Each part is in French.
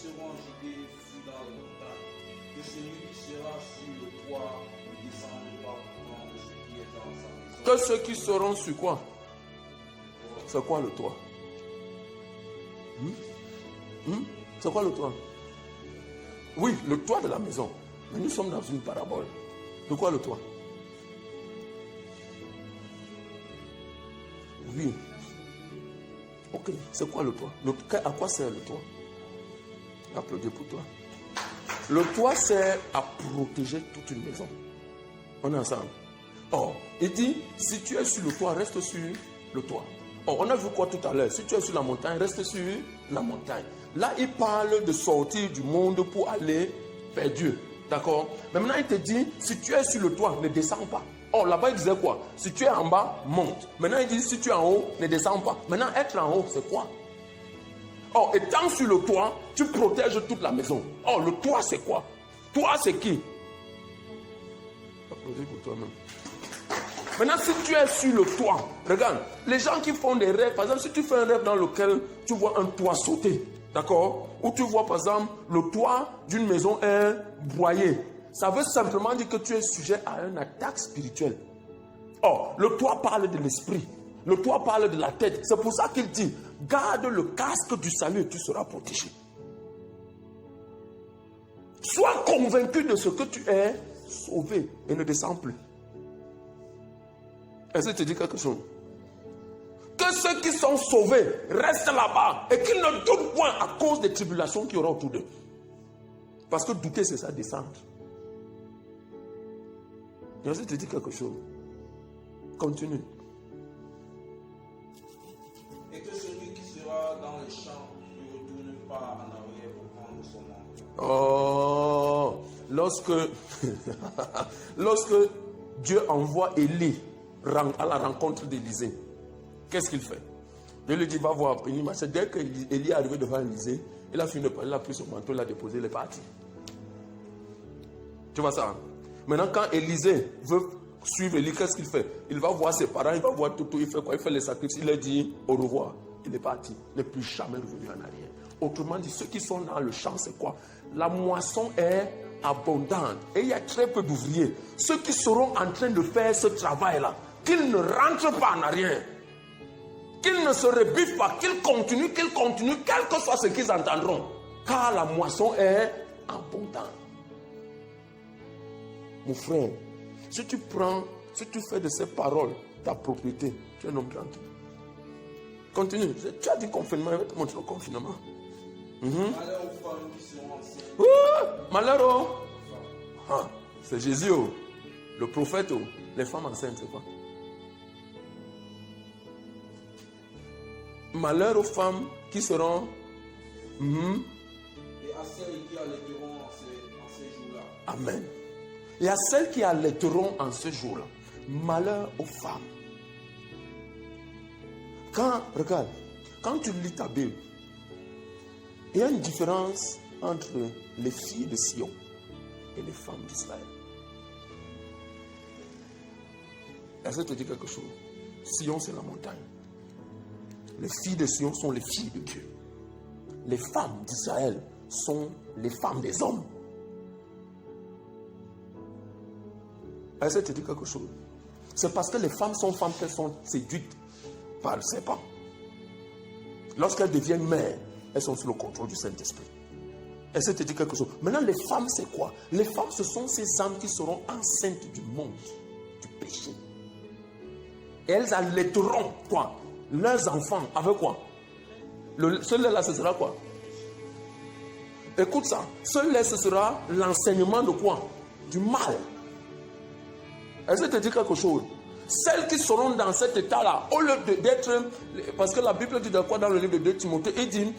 seront en Judée fuient dans les montagnes. Que celui qui sera sur le toit ne descende pas pour prendre ce qui est dans sa maison. Que ceux qui seront sur quoi? C'est quoi le toit? C'est quoi le toit? Oui, le toit de la maison. Mais nous sommes dans une parabole. De quoi le toit? Oui. Ok, c'est quoi le toit? À quoi sert le toit? Applaudis pour toi. Le toit sert à protéger toute une maison. On est ensemble. Or, il dit, si tu es sur le toit, reste sur le toit. Or, on a vu quoi tout à l'heure? Si tu es sur la montagne, reste sur la montagne. Là, il parle de sortir du monde pour aller vers Dieu. D'accord? Mais maintenant, il te dit, si tu es sur le toit, ne descends pas. Or, là-bas, il disait quoi? Si tu es en bas, monte. Maintenant, il dit, si tu es en haut, ne descends pas. Maintenant, être en haut, c'est quoi? Or, étant sur le toit, tu protèges toute la maison. Or, le toit, c'est quoi? Toi, c'est qui? Applaudis pour toi-même. Maintenant, si tu es sur le toit, regarde, les gens qui font des rêves, par exemple, si tu fais un rêve dans lequel tu vois un toit sauter, d'accord? Ou tu vois, par exemple, le toit d'une maison est broyé, ça veut simplement dire que tu es sujet à une attaque spirituelle. Or, le toit parle de l'esprit, le toit parle de la tête. C'est pour ça qu'il dit, garde le casque du salut et tu seras protégé. Sois convaincu de ce que tu es sauvé et ne descends plus. Est-ce que je te dis quelque chose? Que ceux qui sont sauvés restent là-bas et qu'ils ne doutent point à cause des tribulations qu'il y aura autour d'eux. Parce que douter, c'est ça, descendre. Est-ce que je te dis quelque chose? Continue. Et que celui qui sera dans les champs ne retourne pas en arrière pour prendre son manteau. Oh, lorsque Dieu envoie Élie à la rencontre d'Élisée, qu'est-ce qu'il fait? Dieu lui dit, va voir. C'est dès qu'Élie est arrivé devant Élisée, il a fini de parler, il a pris son manteau, il l'a déposé, il est parti. Tu vois ça? Maintenant, quand Élisée veut suivre Élie, qu'est-ce qu'il fait? Il va voir ses parents, il va voir tout, il fait quoi? Il fait les sacrifices, il leur dit au revoir. Il est parti, il n'est plus jamais revenu en arrière. Autrement dit, ceux qui sont dans le champ, c'est quoi? La moisson est abondante et il y a très peu d'ouvriers. Ceux qui seront en train de faire ce travail-là, qu'ils ne rentrent pas en arrière, qu'ils ne se rebuffent pas, qu'ils continuent, quel que soit ce qu'ils entendront, car la moisson est abondante. Mon frère, si tu fais de ces paroles ta propriété, tu es un homme tranquille. Continue. Tu as dit confinement, je vais te montrer le confinement. Malheur aux femmes qui seront enceintes. Malheur c'est Jésus, le prophète. Les femmes enceintes, c'est quoi? Malheur aux femmes qui seront... Et à celles qui allaiteront en ces jours-là. Amen. Et à celles qui allaiteront en ce jour-là. Malheur aux femmes. Regarde, quand tu lis ta Bible, il y a une différence entre les filles de Sion et les femmes d'Israël. Est-ce que je te dis quelque chose? Sion, c'est la montagne. Les filles de Sion sont les filles de Dieu. Les femmes d'Israël sont les femmes des hommes. Est-ce que je te dis quelque chose? C'est parce que les femmes sont femmes qu'elles sont séduites par le serpent. Lorsqu'elles deviennent mères, elles sont sous le contrôle du Saint-Esprit. Est-ce que je te dis quelque chose? Maintenant, les femmes, c'est quoi? Les femmes, ce sont ces âmes qui seront enceintes du monde, du péché. Et elles allaiteront quoi? Leurs enfants avec quoi? Ce lait-là, ce sera quoi? Écoute ça. Ce lait, ce sera l'enseignement de quoi? Du mal. Est-ce que je te dis quelque chose? Celles qui seront dans cet état-là, au lieu d'être... Parce que la Bible dit de quoi dans le livre de 2 Timothée? Il dit,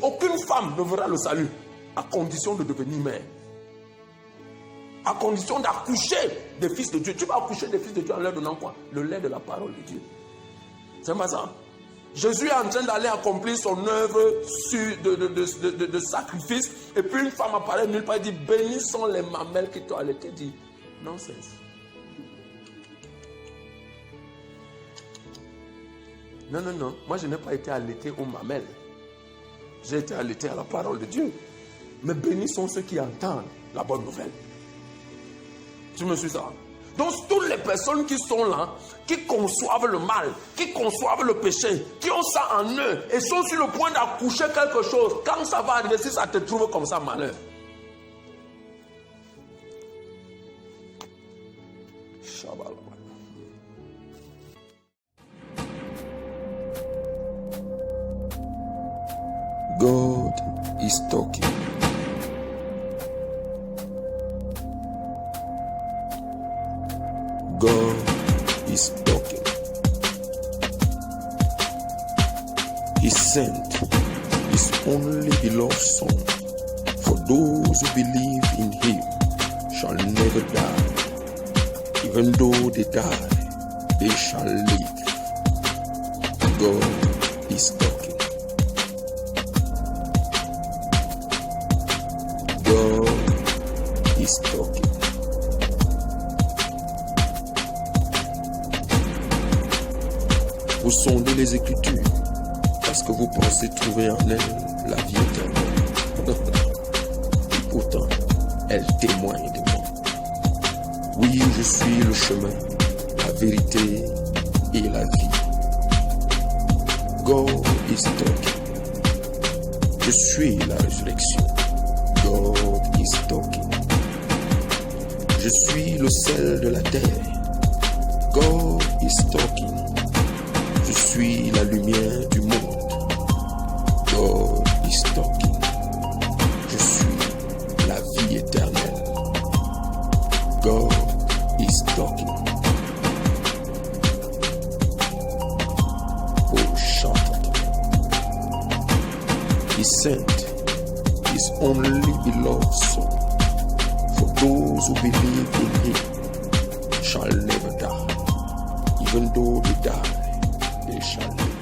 aucune femme ne verra le salut, à condition de devenir mère. À condition d'accoucher des fils de Dieu. Tu vas accoucher des fils de Dieu en leur donnant quoi? Le lait de la parole de Dieu. C'est pas ça? Jésus est en train d'aller accomplir son œuvre de sacrifice. Et puis une femme apparaît nulle part et dit, bénis sont les mamelles qui t'ont allaité. Dit, non cesse. Non. Moi, je n'ai pas été allaité aux mamelles. J'ai été allaité à la parole de Dieu. Mais bénis sont ceux qui entendent la bonne nouvelle. Tu me suis ça? Donc toutes les personnes qui sont là, qui conçoivent le mal, qui conçoivent le péché, qui ont ça en eux et sont sur le point d'accoucher quelque chose, quand ça va arriver, si ça te trouve comme ça, malheur. God is talking. God is talking. He sent His only beloved Son. For those who believe in Him shall never die. Even though they die, they shall live. God is talking. God is talking. Vous sondez les Écritures parce que vous pensez trouver en elles la vie éternelle. Et pourtant, elles témoignent de moi. Oui, je suis le chemin, la vérité et la vie. God is talking. Je suis la résurrection. God is talking. Je suis le sel de la terre. God is talking. Je suis la lumière du monde. God is talking. Je suis la vie éternelle. God is talking. Oh, shout. He sent His only beloved Son. For those who believe in Him shall never die. Even though they die, they shall live.